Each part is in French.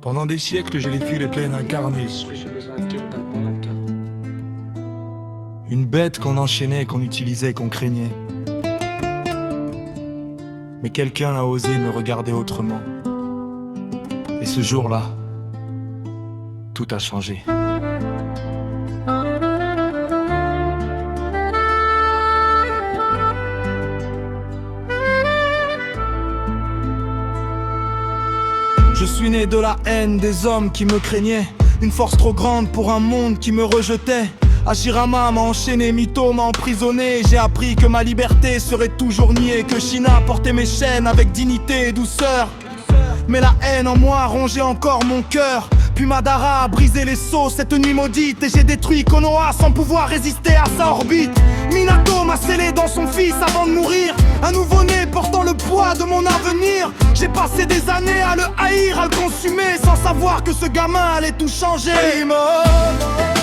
Pendant des siècles, j'ai les les plaines incarnées. Une bête qu'on enchaînait, qu'on utilisait, qu'on craignait. Mais quelqu'un a osé me regarder autrement. Et ce jour-là, tout a changé. Je suis né de la haine des hommes qui me craignaient. Une force trop grande pour un monde qui me rejetait. Hashirama m'a enchaîné, Mito m'a emprisonné. J'ai appris que ma liberté serait toujours niée, que Shina portait mes chaînes avec dignité et douceur. Mais la haine en moi rongeait encore mon cœur. Puis Madara a brisé les sceaux cette nuit maudite. Et j'ai détruit Konoha sans pouvoir résister à sa orbite. Minato m'a scellé dans son fils avant de mourir. Un nouveau-né portant le poids de mon avenir. J'ai passé des années à le haïr, à le consumer, sans savoir que ce gamin allait tout changer.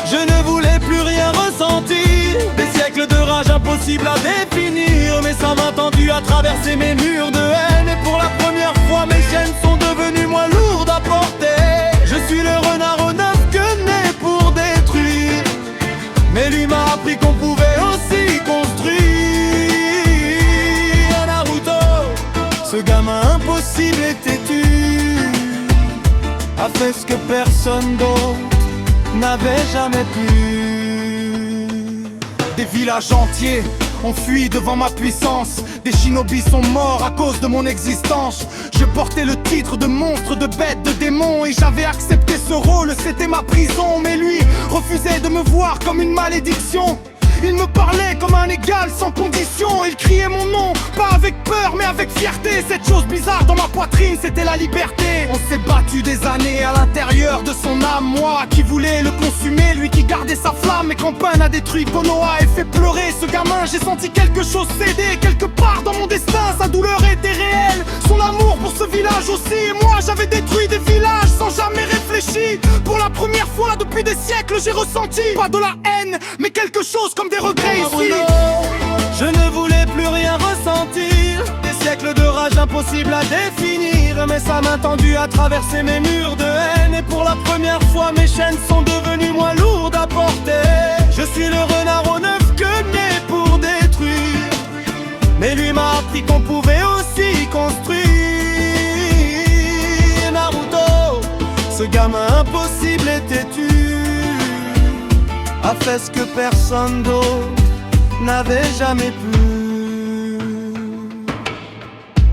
Je ne voulais plus rien ressentir. Des siècles de rage impossible à définir. Mais ça m'a tendu à traverser mes murs de haine. Et pour la première fois mes chaînes sont devenues moins lourdes à porter. Je suis le renard au neuf que né pour détruire. Mais lui m'a appris qu'on pouvait aussi construire. Naruto, ce gamin impossible et têtu, a fait ce que personne d'autre n'avait jamais pu. Des villages entiers ont fui devant ma puissance. Des shinobis sont morts à cause de mon existence. Je portais le titre de monstre, de bête, de démon. Et j'avais accepté ce rôle, c'était ma prison. Mais lui refusait de me voir comme une malédiction. Il me parlait comme un égal sans condition. Il criait mon nom, pas avec peur mais avec fierté. Cette chose bizarre dans ma poitrine, c'était la liberté. On s'est battu des années à l'intérieur de son âme. Moi qui voulais le consumer, lui qui gardait sa flamme. Et quand Pain a détruit Konoha et fait pleurer ce gamin, j'ai senti quelque chose céder quelque part dans mon destin. Sa douleur était réelle, son amour pour ce village aussi. Et moi j'avais détruit des villages sans jamais réfléchir. Pour la première fois depuis des siècles j'ai ressenti pas de la haine mais quelque chose comme des regrets ici. Je ne voulais plus rien ressentir. Des siècles de rage impossible à définir. Mais ça m'a tendu à traverser mes murs de haine. Et pour la première fois mes chaînes sont devenues moins lourdes à porter. Je suis le renard au neuf que né pour détruire. Mais lui m'a appris qu'on pouvait aussi construire. Naruto, ce gamin impossible et têtu, a fait ce que personne d'autre n'avait jamais pu.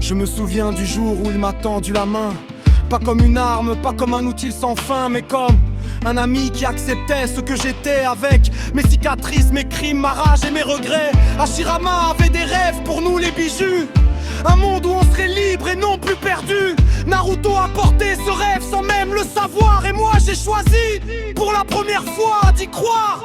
Je me souviens du jour où il m'a tendu la main. Pas comme une arme, pas comme un outil sans fin, mais comme un ami qui acceptait ce que j'étais. Avec mes cicatrices, mes crimes, ma rage et mes regrets. Hashirama avait des rêves pour nous les bijoux. Un monde où on serait libre et non plus perdu. Naruto a porté ce rêve sans même le savoir. Et moi j'ai choisi, pour la première fois, d'y croire.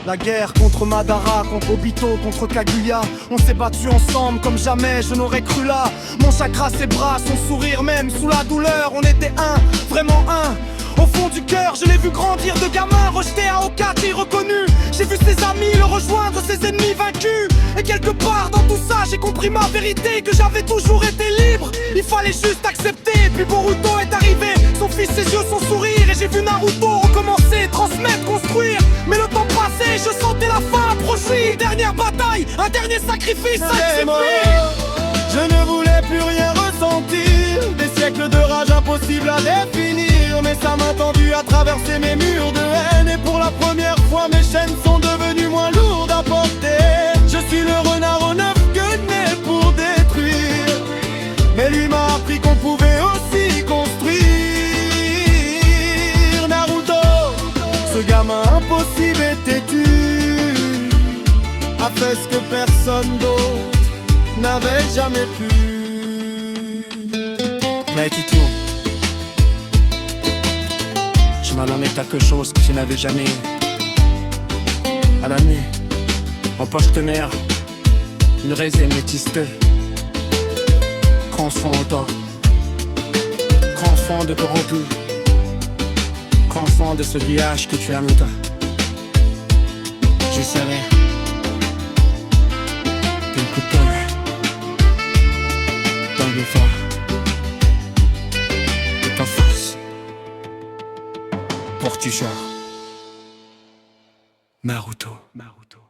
La guerre contre Madara, contre Obito, contre Kaguya. On s'est battu ensemble comme jamais je n'aurais cru là. Mon chakra, ses bras, son sourire même sous la douleur. On était un, vraiment un. Au fond du cœur, je l'ai vu grandir de gamin, rejeté à Okati, reconnu. J'ai vu ses amis le rejoindre, ses ennemis vaincus. Et quelque part dans tout ça, j'ai compris ma vérité, que j'avais toujours été libre. Il fallait juste accepter. Puis Boruto est arrivé, son fils, ses yeux, son sourire. Et j'ai vu Naruto recommencer, transmettre, construire. Mais le temps passé, je sentais la fin approcher. Une dernière bataille, un dernier sacrifice, ça Je ne voulais plus rien ressentir. Des siècles de rage impossible à définir. Mais ça m'a tendu à traverser mes murs de haine. Et pour la première fois mes chaînes sont devenues moins lourdes à porter. Je suis le renard au neuf que né pour détruire. Mais lui m'a appris qu'on pouvait aussi construire. Naruto, ce gamin impossible et têtu, a fait ce que personne d'autre n'avait jamais pu. Mais Tito, je m'en donné quelque chose que tu n'avais jamais. À la nuit, en poche de mer, une résine métistée. Confondant, confond de corrompu, confond de ce village que tu aimes tant. J'essaierai d'écouter dans le fort de ta force. du genre Naruto.